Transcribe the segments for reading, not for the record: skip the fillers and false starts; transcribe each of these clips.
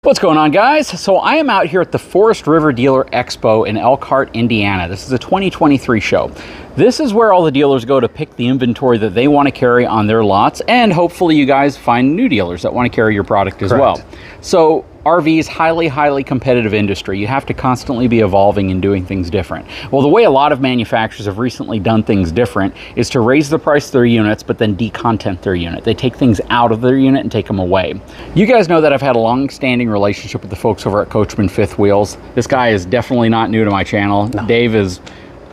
What's going on, guys? So I am out here at the Forest River Dealer Expo in Elkhart, Indiana. This is a 2023 show. This is where all the dealers go to pick the inventory that they want to carry on their lots, and hopefully you guys find new dealers that want to carry your product as well. So RV is highly competitive industry. You have to constantly be evolving and doing things different. Well, the way a lot of manufacturers have recently done things different is to raise the price of their units, but then decontent their unit. They take things out of their unit and take them away. You guys know that I've had a long-standing relationship with the folks over at Coachmen Fifth Wheels. This guy is definitely not new to my channel. No. Dave is,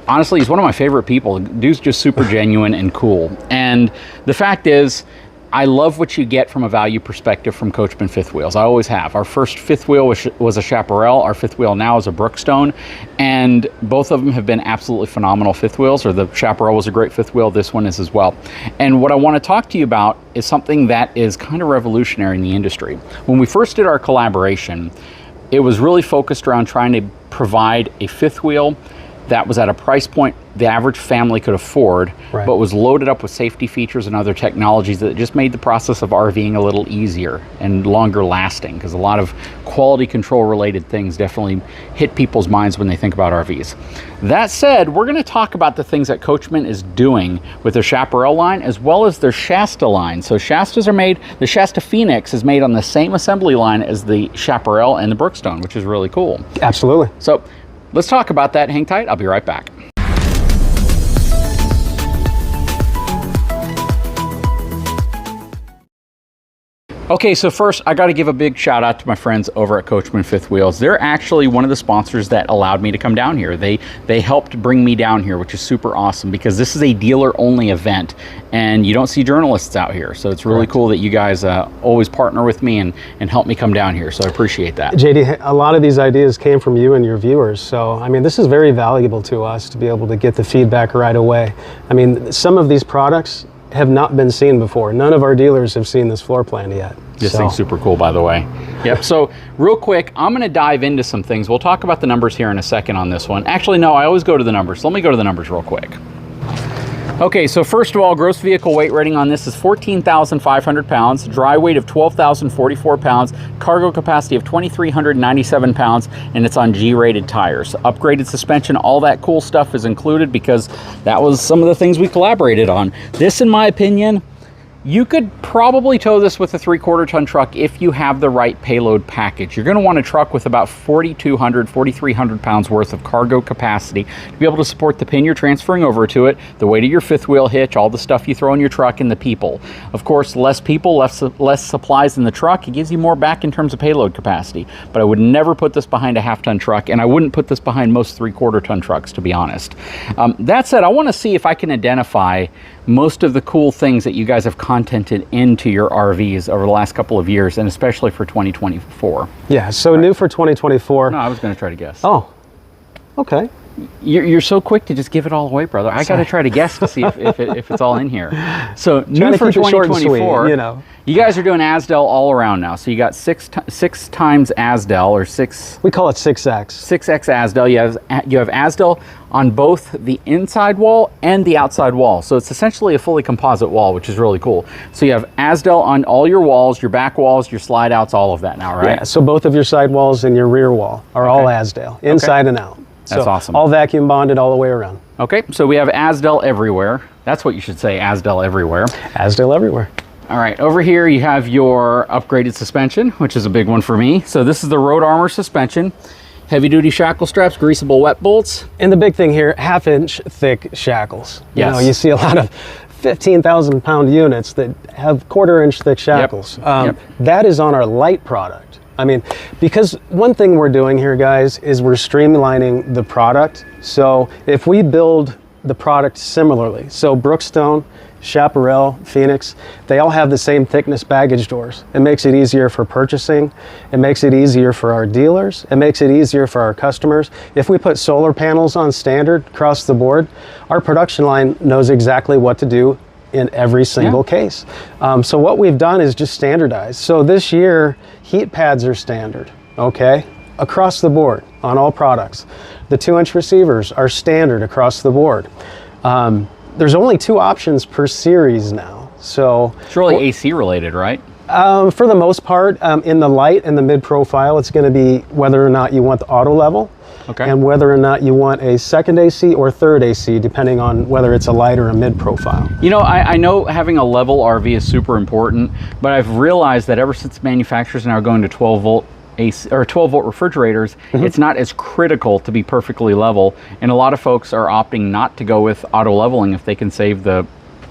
honestly, he's one of my favorite people. The dude's just super genuine and cool. And the fact is, I love what you get from a value perspective from Coachmen Fifth Wheels. I always have. Our first fifth wheel was a Chaparral. Our fifth wheel now is a Brookstone, and both of them have been absolutely phenomenal fifth wheels. Or the Chaparral was a great fifth wheel. This one is as well. And what I want to talk to you about is something that is kind of revolutionary in the industry. When we first did our collaboration, it was really focused around trying to provide a fifth wheel that was at a price point the average family could afford, but was loaded up with safety features and other technologies that just made the process of RVing a little easier and longer lasting, because a lot of quality control related things definitely hit people's minds when they think about RVs. That said, we're going to talk about the things that Coachmen is doing with their Chaparral line as well as their Shasta line. So Shastas are made, the Shasta Phoenix is made on the same assembly line as the Chaparral and the Brookstone, which is really cool. Absolutely. So let's talk about that. Hang tight. I'll be right back. Okay, so first I got to give a big shout out to my friends over at Coachmen Fifth Wheels. They're actually one of the sponsors that allowed me to come down here. They helped bring me down here, which is super awesome because this is a dealer only event and you don't see journalists out here. So it's really cool that you guys always partner with me and help me come down here. So I appreciate that. JD, a lot of these ideas came from you and your viewers. So, I mean, this is very valuable to us to be able to get the feedback right away. I mean, some of these products have not been seen before. None of our dealers have seen this floor plan yet. This thing's super cool, by the way. Yep, so real quick, I'm gonna dive into some things. We'll talk about the numbers here in a second on this one. Actually, no, I always go to the numbers. So let me go to the numbers real quick. Okay, so first of all, gross vehicle weight rating on this is 14,500 pounds, dry weight of 12,044 pounds, cargo capacity of 2,397 pounds, and it's on G-rated tires. Upgraded suspension, all that cool stuff is included because that was some of the things we collaborated on. This, in my opinion, you could probably tow this with a 3/4 ton truck if you have the right payload package. You're going to want a truck with about 4,200, 4,300 pounds worth of cargo capacity to be able to support the pin you're transferring over to it, the weight of your fifth wheel hitch, all the stuff you throw in your truck, and the people. Of course, less people, less supplies in the truck, it gives you more back in terms of payload capacity. But I would never put this behind a half-ton truck, and I wouldn't put this behind most 3/4 ton trucks, to be honest. That said, I want to see if I can identify most of the cool things that you guys have contented into your RVs over the last couple of years, and especially for 2024. Yeah, so new for 2024. No, I was going to try to guess. Oh, okay. You're so quick to just give it all away, brother. I got to try to guess to see if it's all in here. So new for 2024, sweet, you know. You guys are doing Asdel all around now. So you got six times Asdel, or six. We call it 6X. 6X Asdel. You have Asdel on both the inside wall and the outside wall. So it's essentially a fully composite wall, which is really cool. So you have Asdel on all your walls, your back walls, your slide outs, all of that now, right? Yeah, so both of your side walls and your rear wall are all Asdel, inside and out. That's awesome. All vacuum bonded all the way around. Okay, so we have Asdel everywhere. That's what you should say, Asdel everywhere. Asdel everywhere. All right, over here you have your upgraded suspension, which is a big one for me. So this is the Road Armor suspension. Heavy duty shackle straps, greasable wet bolts. And the big thing here, 1/2-inch thick shackles. Yes. You know, you see a lot of 15,000 pound units that have 1/4-inch thick shackles. That is on our light product. I mean, because one thing we're doing here, guys, is we're streamlining the product. So if we build the product similarly, so Brookstone, Chaparral, Phoenix, they all have the same thickness baggage doors. It makes it easier for purchasing. It makes it easier for our dealers. It makes it easier for our customers. If we put solar panels on standard across the board, our production line knows exactly what to do in every single case. So what we've done is just standardize. So this year, heat pads are standard, okay? Across the board on all products. The 2-inch receivers are standard across the board. There's only 2 options per series now. So it's really AC related, right? For the most part, in the light and the mid profile, it's going to be whether or not you want the auto level. Okay. And whether or not you want a second AC or third AC, depending on whether it's a light or a mid profile. You know, I know having a level RV is super important, but I've realized that ever since manufacturers now are going to 12 volt AC or 12 volt refrigerators, it's not as critical to be perfectly level, and a lot of folks are opting not to go with auto leveling if they can save the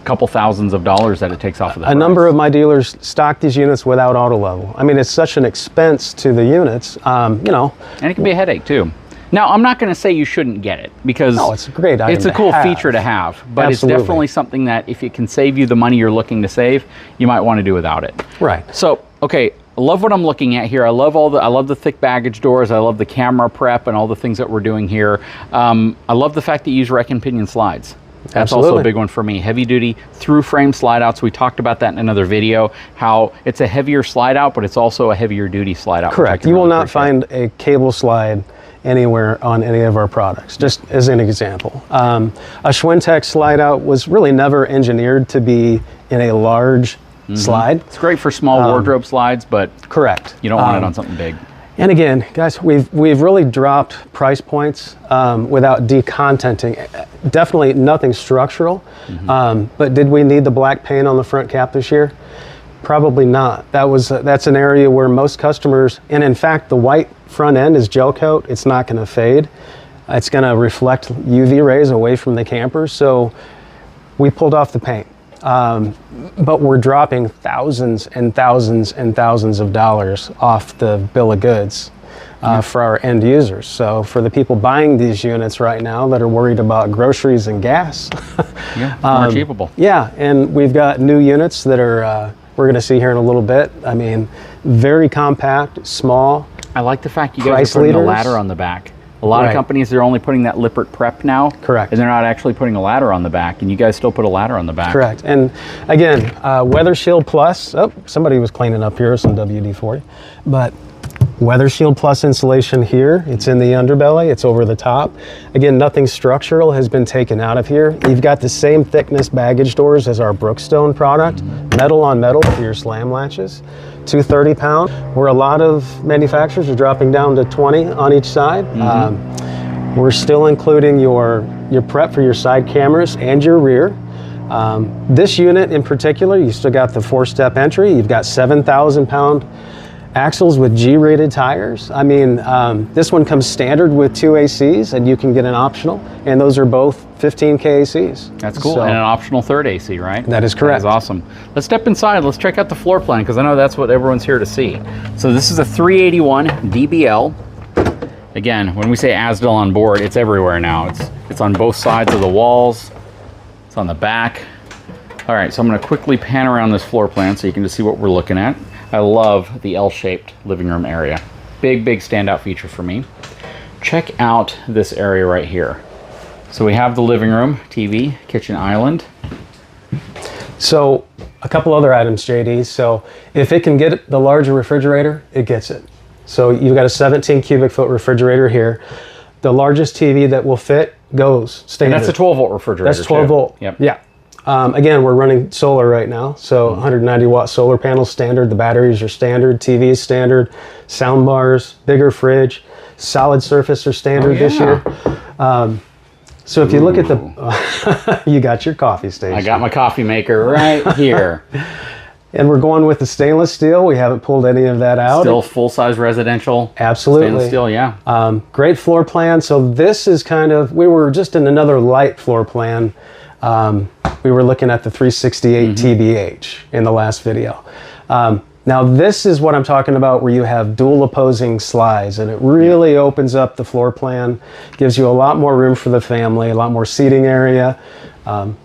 couple thousands of dollars that it takes off of the price. Number of my dealers stock these units without auto level. I mean, it's such an expense to the units, you know. And it can be a headache too. Now, I'm not going to say you shouldn't get it, because no, it's a great item. It's a cool feature to have, but It's definitely something that if it can save you the money you're looking to save, you might want to do without it. Right. So, okay, I love what I'm looking at here. I love the thick baggage doors. I love the camera prep and all the things that we're doing here. I love the fact that you use rack and pinion slides. That's also a big one for me. Heavy duty through frame slide outs. We talked about that in another video, how it's a heavier slide out, but it's also a heavier duty slide out. Correct. You will not find a cable slide anywhere on any of our products, just as an example. A Schwintek slide out was really never engineered to be in a large slide. It's great for small wardrobe slides, but correct. You don't want it on something big. And again, guys, we've really dropped price points without decontenting. Definitely nothing structural, but did we need the black paint on the front cap this year? Probably not. That's an area where most customers, and in fact, the white front end is gel coat. It's not going to fade. It's going to reflect UV rays away from the campers. So we pulled off the paint. But we're dropping thousands and thousands and thousands of dollars off the bill of goods for our end users. So for the people buying these units right now that are worried about groceries and gas, more achievable. Yeah, and we've got new units that are we're going to see here in a little bit. I mean, very compact, small. I like the fact you guys are putting a ladder on the back. A lot of companies, they're only putting that Lippert prep now. Correct. And they're not actually putting a ladder on the back, and you guys still put a ladder on the back. Correct. And again, Weather Shield Plus, somebody was cleaning up here, some WD-40, but Weather Shield Plus insulation here, it's in the underbelly, it's over the top. Again, nothing structural has been taken out of here. You've got the same thickness baggage doors as our Brookstone product, metal on metal for your slam latches. 230 pound, where a lot of manufacturers are dropping down to 20 on each side. We're still including your prep for your side cameras and your rear. This unit in particular, you still got the 4-step entry. You've got 7,000 pound axles with G-rated tires. I mean, this one comes standard with 2 ACs, and you can get an optional, and those are both 15K ACs. That's cool, and an optional third AC, right? That is correct. That is awesome. Let's step inside. Let's check out the floor plan, because I know that's what everyone's here to see. So this is a 381 DBL. Again, when we say Asdel on board, it's everywhere now. It's on both sides of the walls. It's on the back. All right, so I'm going to quickly pan around this floor plan so you can just see what we're looking at. I love the L-shaped living room area. Big standout feature for me. Check out this area right here. So we have the living room, TV, kitchen island. So a couple other items, JD. So if it can get the larger refrigerator, it gets it. So you've got a 17 cubic foot refrigerator here. The largest TV that will fit goes standard. And that's a 12 volt refrigerator. That's 12 volt. Yep. Yeah. Again, we're running solar right now, so 190 watt solar panels standard. The batteries are standard. TV is standard. Sound bars, bigger fridge, solid surface are standard this year. So if you look at the, you got your coffee station. I got my coffee maker right here. And we're going with the stainless steel. We haven't pulled any of that out. Still full-size residential. Absolutely. Stainless steel, yeah. Great floor plan. So this is kind of, we were just in another light floor plan. We were looking at the 368 TBH in the last video. Now this is what I'm talking about, where you have dual opposing slides, and it really opens up the floor plan, gives you a lot more room for the family, a lot more seating area.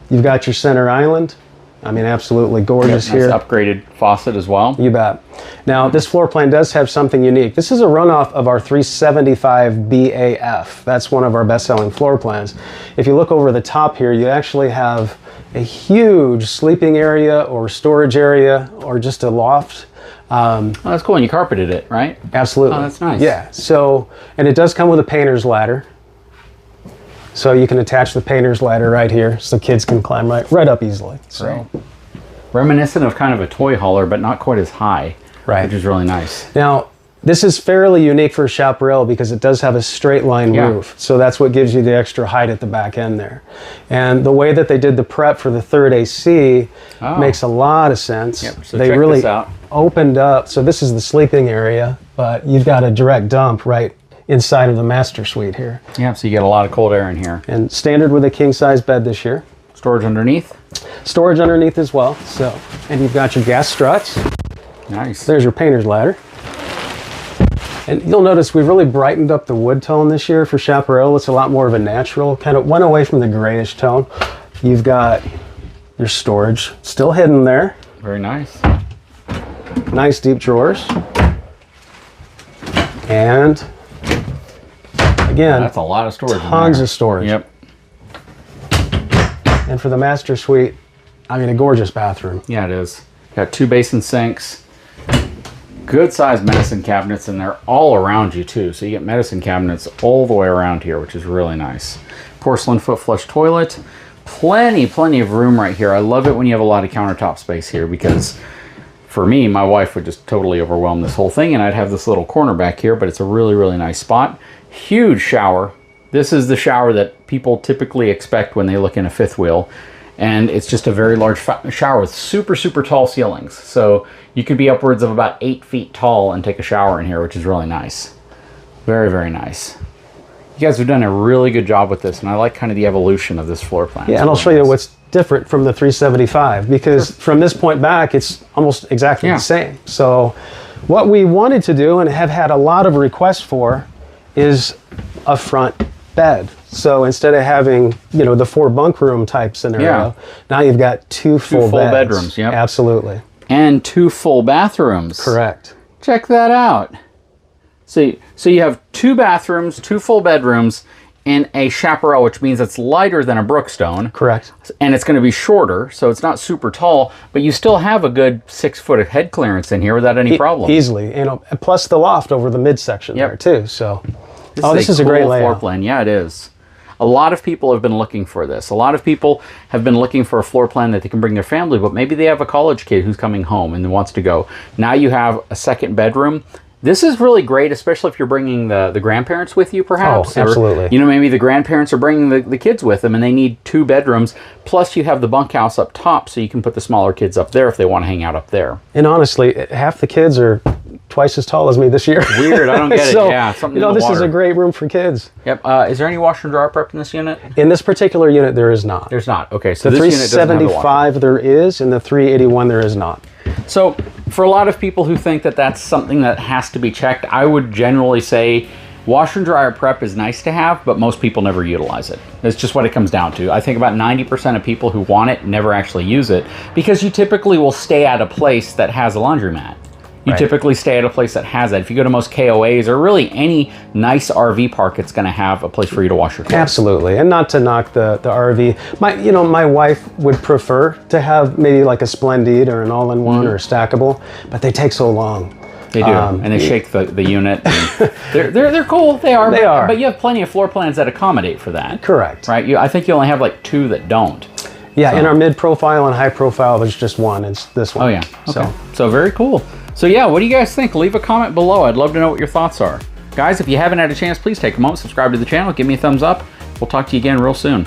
You've got your center island. I mean, absolutely gorgeous here. Nice upgraded faucet as well. You bet. Now, this floor plan does have something unique. This is a runoff of our 375 BAF. That's one of our best-selling floor plans. If you look over the top here, you actually have a huge sleeping area or storage area or just a loft. Oh, that's cool. And you carpeted it, right? Absolutely. Oh, that's nice. Yeah. So, and it does come with a painter's ladder. So you can attach the painter's ladder right here so kids can climb right up easily. So. Reminiscent of kind of a toy hauler, but not quite as high. Right. Which is really nice. Now, this is fairly unique for a Chaparral because it does have a straight line roof. So that's what gives you the extra height at the back end there. And the way that they did the prep for the third AC makes a lot of sense. Yep. So they check really this out. Opened up. So this is the sleeping area, but you've got a direct dump right inside of the master suite here. Yeah, so you get a lot of cold air in here. And standard with a king size bed this year. Storage underneath? Storage underneath as well. So, and you've got your gas struts. Nice. There's your painter's ladder. And you'll notice we've really brightened up the wood tone this year for Chaparral. It's a lot more of a natural, kind of went away from the grayish tone. You've got your storage still hidden there. Very nice. Nice deep drawers. And again, that's a lot of storage. Tons of storage. Yep. And for the master suite, I mean, a gorgeous bathroom. Yeah, it is. Got 2 basin sinks. Good sized medicine cabinets, and they're all around you too. So you get medicine cabinets all the way around here, which is really nice. Porcelain foot flush toilet. Plenty of room right here. I love it when you have a lot of countertop space here because for me, my wife would just totally overwhelm this whole thing, and I'd have this little corner back here, but it's a really nice spot. Huge shower. This is the shower that people typically expect when they look in a fifth wheel. And it's just a very large shower with super tall ceilings. So you could be upwards of about 8 feet tall and take a shower in here, which is really nice. Very nice. You guys have done a really good job with this, and I like kind of the evolution of this floor plan. Yeah, and I'll show you what's different from the 375 because from this point back, it's almost exactly the same. So what we wanted to do and have had a lot of requests for is a front bed. So instead of having, you know, the 4 bunk room type scenario, now you've got 2 full bedrooms. Yep. Absolutely. And 2 full bathrooms. Correct. Check that out. So you have 2 bathrooms, 2 full bedrooms, and a Chaparral, which means it's lighter than a Brookstone. Correct. And it's going to be shorter, so it's not super tall, but you still have a good 6 foot of head clearance in here without any problem. Easily, you know, plus the loft over the midsection there too. So, this is a cool great layout. floor plan. Yeah, it is. A lot of people have been looking for this. A lot of people have been looking for a floor plan that they can bring their family, but maybe they have a college kid who's coming home and wants to go. Now you have a second bedroom. This is really great, especially if you're bringing the grandparents with you, perhaps. Oh, absolutely. Or, you know, maybe the grandparents are bringing the kids with them and they need 2 bedrooms. Plus you have the bunkhouse up top, so you can put the smaller kids up there if they want to hang out up there. And honestly, half the kids are twice as tall as me this year. Weird, I don't get it. So, Yeah, something you know, in the this is water. a great room for kids. Yep. Is there any washer and dryer prep in this unit? In this particular unit, there is not. There's not. Okay, so The this unit doesn't have the washer. 375 there is, and the 381 there is not. So for a lot of people who think that that's something that has to be checked, I would generally say washer and dryer prep is nice to have, but most people never utilize it. That's just what it comes down to. I think about 90% of people who want it never actually use it because you typically will stay at a place that has a laundromat. You typically stay at a place that has that. If you go to most KOAs or really any nice RV park, it's going to have a place for you to wash your clothes. Absolutely, and not to knock the RV. My wife would prefer to have maybe like a Splendid or an all-in-one or a stackable, but they take so long. They do, and they shake the unit. And they're cool. They are. But you have plenty of floor plans that accommodate for that. Correct. Right. I think you only have like 2 that don't. Yeah, in our mid-profile and high-profile, there's just one. It's this one. Oh yeah. Okay. So very cool. So yeah, what do you guys think? Leave a comment below. I'd love to know what your thoughts are. Guys, if you haven't had a chance, please take a moment, subscribe to the channel, give me a thumbs up. We'll talk to you again real soon.